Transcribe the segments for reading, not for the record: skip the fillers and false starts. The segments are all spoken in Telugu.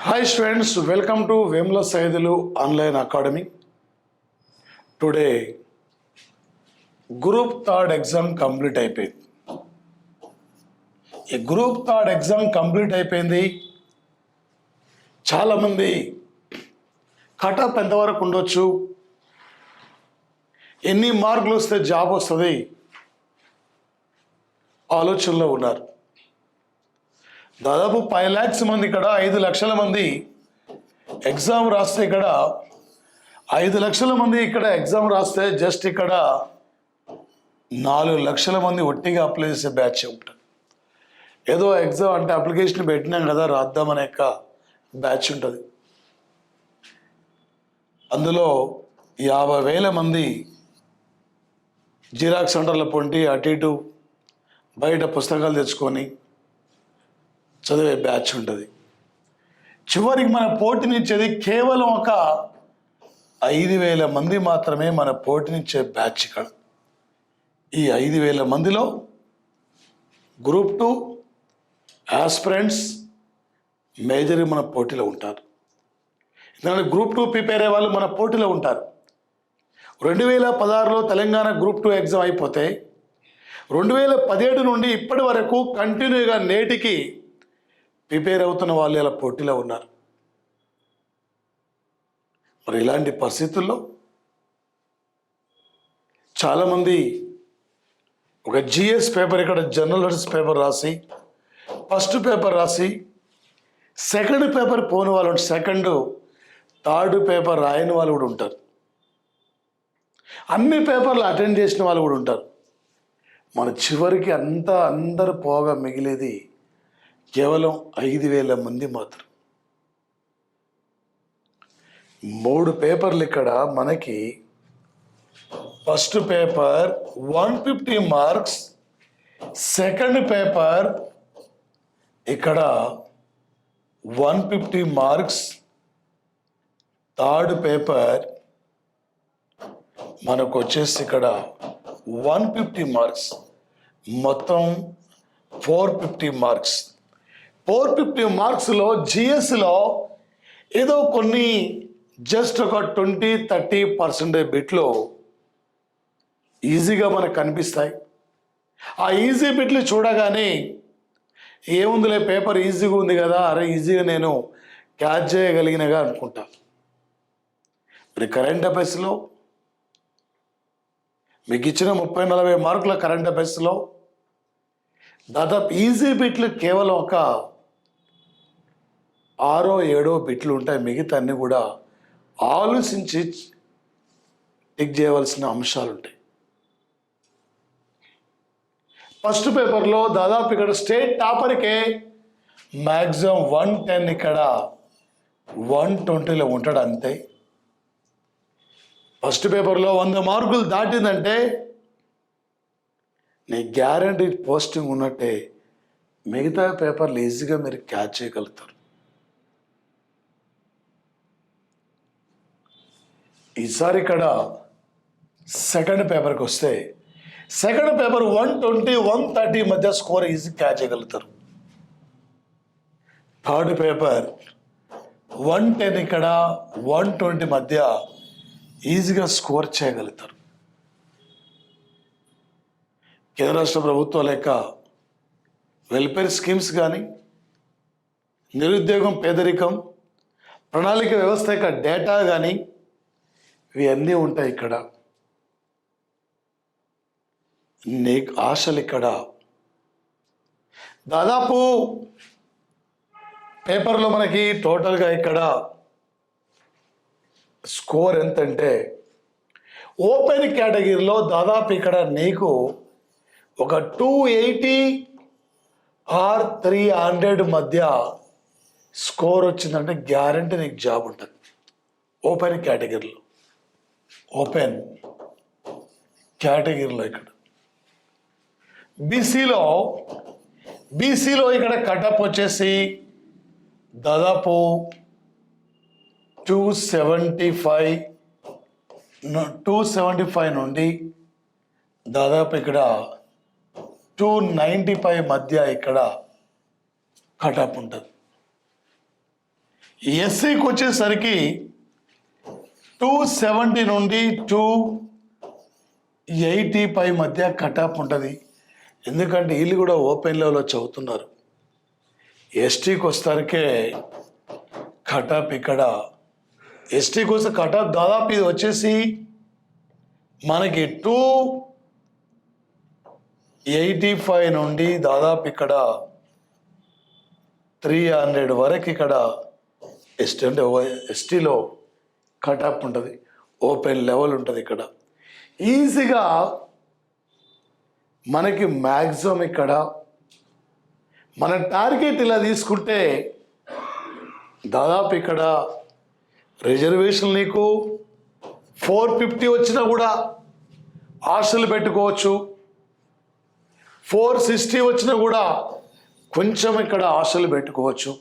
Hi students, welcome to Vemla Saidalu Online Academy. Today, Group 3rd exam complete అయిపోయింది. ఈ గ్రూప్ 3rd ఎగ్జామ్ కంప్లీట్ అయిపోయింది. చాలామంది కట్ ఆఫ్ ఎంతవరకు ఉండొచ్చు, ఎన్ని మార్కులు వస్తే జాబ్ వస్తుంది ఆలోచనలో ఉన్నారు. దాదాపు 5 lakhs మంది, ఇక్కడ 5 లక్షల మంది ఎగ్జామ్ రాస్తే, ఇక్కడ 5 లక్షల మంది ఇక్కడ ఎగ్జామ్ రాస్తే జస్ట్ ఇక్కడ 4 లక్షల మంది ఒట్టిగా అప్లై చేసే బ్యాచ్ ఉంటుంది. ఏదో ఎగ్జామ్ అంటే అప్లికేషన్ పెట్టినాం కదా రాద్దామనే బ్యాచ్ ఉంటుంది. అందులో 50,000 మంది జిరాక్స్ సెంటర్ల పొంటి అటు ఇటు బయట పుస్తకాలు తెచ్చుకొని చదివే బ్యాచ్ ఉంటుంది. చివరికి మన పోటీనిచ్చేది కేవలం ఒక 5,000 మంది మాత్రమే మన పోటీనిచ్చే బ్యాచ్. ఇక్కడ ఈ 5,000 మందిలో గ్రూప్ 2 ఆస్పిరెంట్స్ మేజర్ మన పోటీలో ఉంటారు. ఎందుకంటే గ్రూప్ 2 ప్రిపేర్ అయ్యే వాళ్ళు మన పోటీలో ఉంటారు. 2016లో తెలంగాణ గ్రూప్ 2 ఎగ్జామ్ అయిపోతే 2017 నుండి ఇప్పటి వరకు కంటిన్యూగా నేటికి ప్రిపేర్ అవుతున్న వాళ్ళు ఇలా పోటీలో ఉన్నారు. మరి ఇలాంటి పరిస్థితుల్లో చాలామంది ఒక జిఎస్ పేపర్, ఇక్కడ జనరల్ స్టడీస్ పేపర్ రాసి, ఫస్ట్ పేపర్ రాసి సెకండ్ పేపర్ పోని వాళ్ళు, సెకండ్ థర్డ్ పేపర్ రాయని వాళ్ళు కూడా ఉంటారు. అన్ని పేపర్లు అటెండ్ చేసిన వాళ్ళు కూడా ఉంటారు. మన చివరికి అందరూ పోగా మిగిలేది కేవలం 5,000 మంది మాత్రం. 3 పేపర్లు ఇక్కడ మనకి. First paper 150 marks, second paper ఇక్కడ 150 మార్క్స్, థర్డ్ పేపర్ మనకు వచ్చేసి ఇక్కడ 150 మార్క్స్, మొత్తం 450 మార్క్స్. 450 మార్క్స్లో జిఎస్లో ఏదో కొన్ని జస్ట్ ఒక 20-30% బిట్లు ఈజీగా మనకు కనిపిస్తాయి. ఆ ఈజీ బిట్లు చూడగానే ఏముందిలే పేపర్ ఈజీగా ఉంది కదా, అరే ఈజీగా నేను క్యాచ్ చేయగలిగినగా అనుకుంటా. మరి కరెంట్ అఫైర్స్లో మీకు ఇచ్చిన 30-40 మార్కుల కరెంట్ అఫైర్స్లో దాదాపు ఈజీ బిట్లు కేవలం ఒక 6-7 బిట్లు ఉంటాయి. మిగతా అన్నీ కూడా ఆలోచించి టిక్ చేయవలసిన అంశాలు ఉంటాయి. ఫస్ట్ పేపర్లో దాదాపు ఇక్కడ స్టేట్ టాపర్కే మ్యాక్సిమం 110, ఇక్కడ 120లో ఉంటాడు అంతే. ఫస్ట్ పేపర్లో 100 మార్కులు దాటిందంటే నీ గ్యారంటీ పోస్టింగ్ ఉన్నట్టే. మిగతా పేపర్లు ఈజీగా మీరు క్యాచ్ చేయగలుగుతారు. ఈసారి ఇక్కడ సెకండ్ పేపర్కి వస్తే, సెకండ్ పేపర్ 120-130 మధ్య స్కోర్ ఈజీ క్యాచ్ చేయగలుగుతారు. థర్డ్ పేపర్ 110, ఇక్కడ 120 మధ్య ఈజీగా స్కోర్ చేయగలుగుతారు. కేంద్ర రాష్ట్ర ప్రభుత్వాల యొక్క వెల్ఫేర్ స్కీమ్స్ కానీ, నిరుద్యోగం, పేదరికం, ప్రణాళిక వ్యవస్థ యొక్క డేటా కానీ ఇవన్నీ ఉంటాయి. ఇక్కడ నీకు ఆశలు ఇక్కడ దాదాపు పేపర్లో మనకి టోటల్గా ఇక్కడ స్కోర్ ఎంతంటే, ఓపెన్ కేటగిరీలో దాదాపు ఇక్కడ నీకు ఒక 280 or 300 మధ్య స్కోర్ వచ్చిందంటే గ్యారంటీ నీకు జాబ్ ఉంటుంది. ఓపెన్ కేటగిరీలో ఇక్కడ బీసీలో ఇక్కడ కటప్ వచ్చేసి దాదాపు 275 నుండి దాదాపు ఇక్కడ 295 మధ్య ఇక్కడ కటప్ ఉంటుంది. ఎస్సీకి వచ్చేసరికి 270 నుండి 285 మధ్య కటాప్ ఉంటుంది. ఎందుకంటే వీళ్ళు కూడా ఓపెన్ లెవెల్లో చదువుతున్నారు. ఎస్టీకి వస్తారకే కటాప్ ఇక్కడ ఎస్టీకి వస్తే కటాప్ దాదాపు ఇది వచ్చేసి మనకి 285 నుండి దాదాపు ఇక్కడ 300 వరకు ఇక్కడ ఎస్టీ అంటే ఎస్టీలో కటాప్ ఉంటుంది, ఓపెన్ లెవెల్ ఉంటుంది. ఇక్కడ ఈజీగా మనకి మ్యాక్సిమం ఇక్కడ మన టార్గెట్ ఇలా తీసుకుంటే దాదాపు ఇక్కడ రిజర్వేషన్ నీకు 450 వచ్చినా కూడా ఆశలు పెట్టుకోవచ్చు, 460 వచ్చినా కూడా కొంచెం ఇక్కడ ఆశలు పెట్టుకోవచ్చు.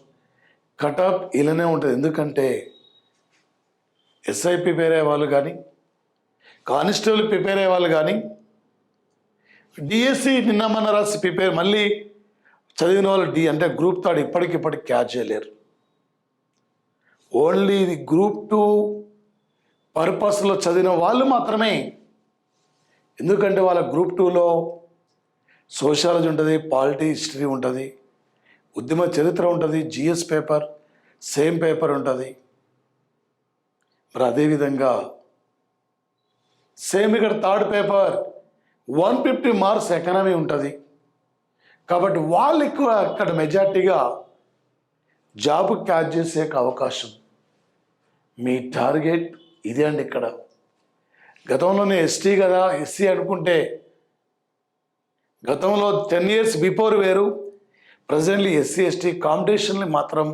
కటాప్ ఇలానే ఉంటుంది. ఎందుకంటే ఎస్ఐ ప్రిపేర్ అయ్యే వాళ్ళు కానీ, కానిస్టేబుల్ ప్రిపేర్ అయ్యే వాళ్ళు కానీ, డిఎస్సి నిన్న మొన్న రాసి ప్రిపేర్ మళ్ళీ చదివిన వాళ్ళు అంటే గ్రూప్ థర్డ్ ఇప్పటికిప్పటికి క్యాచ్ చేయలేరు. ఓన్లీ ఇది గ్రూప్ 2 పర్పస్లో చదివిన వాళ్ళు మాత్రమే. ఎందుకంటే వాళ్ళ గ్రూప్ 2లో సోషాలజీ ఉంటుంది, పాలిటీ హిస్టరీ ఉంటుంది, ఉద్యమ చరిత్ర ఉంటుంది, జిఎస్ పేపర్ సేమ్ పేపర్ ఉంటుంది. మరి అదేవిధంగా సేమ్ ఇక్కడ థర్డ్ పేపర్ 150 మార్క్స్ ఎకనామీ ఉంటుంది. కాబట్టి వాళ్ళు ఎక్కువ అక్కడ మెజార్టీగా జాబ్ క్యాచ్ చేసే అవకాశం. మీ టార్గెట్ ఇదే అండి. ఇక్కడ గతంలోనే ఎస్టీ కదా, ఎస్సీ అనుకుంటే గతంలో 10 years బిఫోర్ వేరు, ప్రజెంట్లీ ఎస్సీ ఎస్టీ కాంపిటీషన్లు మాత్రం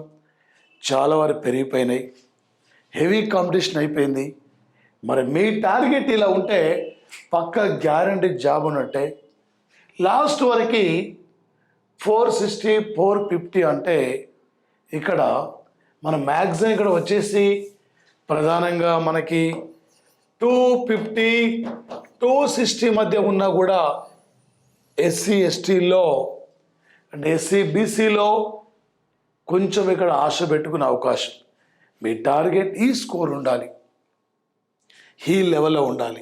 చాలా వరకు పెరిగిపోయినాయి, హెవీ కాంపిటీషన్ అయిపోయింది. మరి మీ టార్గెట్ ఇలా ఉంటే పక్క గ్యారంటీ జాబ్ ఉన్నట్టే. లాస్ట్ వరకు 460 450 అంటే ఇక్కడ మన మ్యాక్సిమం ఇక్కడ వచ్చేసి ప్రధానంగా మనకి 250 260 మధ్య ఉన్నా కూడా ఎస్సీ ఎస్టీలో అంటే ఎస్సీ బీసీలో కొంచెం ఇక్కడ ఆశ పెట్టుకునే అవకాశం. మీ టార్గెట్ ఈ స్కోర్ ఉండాలి, ఈ లెవెల్లో ఉండాలి.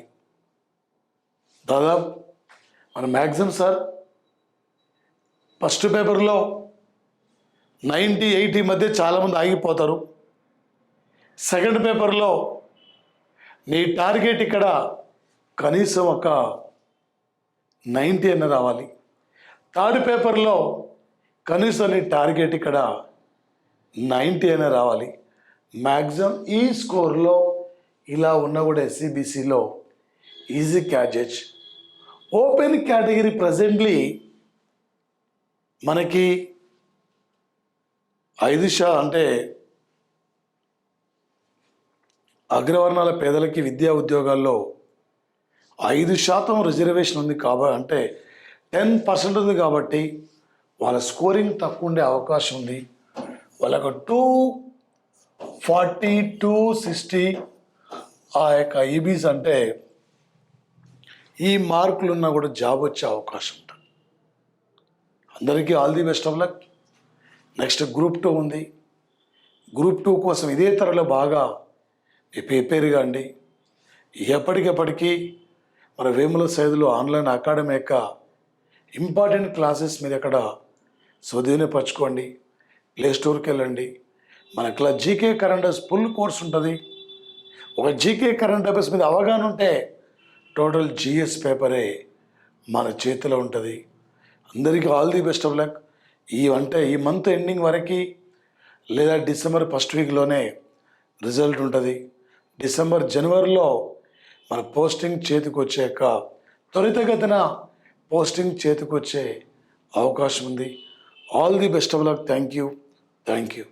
దాదాపు మన మ్యాక్సిమం సార్ ఫస్ట్ పేపర్లో 90 80 మధ్య చాలామంది ఆగిపోతారు. సెకండ్ పేపర్లో నీ టార్గెట్ ఇక్కడ కనీసం ఒక 90 అన్న రావాలి. థర్డ్ పేపర్లో కనీసం నీ టార్గెట్ ఇక్కడ 90 అన్న రావాలి. మ్యాక్సిమం ఈ స్కోర్లో ఇలా ఉన్నా కూడా ఎస్సీబీసీలో easy catches. Open category presently మనకి 5% అంటే అగ్రవర్ణాల పేదలకి విద్యా ఉద్యోగాల్లో 5% రిజర్వేషన్ ఉంది కాబట్టి, అంటే 10% ఉంది కాబట్టి వాళ్ళ స్కోరింగ్ తక్కువ ఉండే అవకాశం ఉంది. వాళ్ళకు 240 260 ఆ యొక్క ఈబీస్ అంటే ఈ మార్కులు ఉన్నా కూడా జాబ్ వచ్చే అవకాశం ఉంటుంది. అందరికీ all the best of luck. Next group 2 ఉంది. గ్రూప్ 2 కోసం ఇదే తరలో బాగా ప్రిపేర్ కాండి. ఎప్పటికెప్పటికీ మన వేముల సైదులో ఆన్లైన్ అకాడమీ యొక్క ఇంపార్టెంట్ క్లాసెస్ మీరు అక్కడ స్వాధీనపరచుకోండి. ప్లే స్టోర్కి వెళ్ళండి. మన GK current affairs full course ఉంటుంది. ఒక జీకే కరెంట్ అఫైర్స్ మీద అవగాహన ఉంటే టోటల్ జిఎస్ పేపరే మన చేతిలో ఉంటుంది. అందరికీ all the best of luck. ఈ మంత్ ఎండింగ్ వరకు లేదా డిసెంబర్ ఫస్ట్ వీక్లోనే రిజల్ట్ ఉంటుంది. డిసెంబర్ జనవరిలో మన పోస్టింగ్ చేతికి వచ్చాక త్వరితగతిన పోస్టింగ్ చేతికి వచ్చే అవకాశం ఉంది. All the best of luck. Thank you.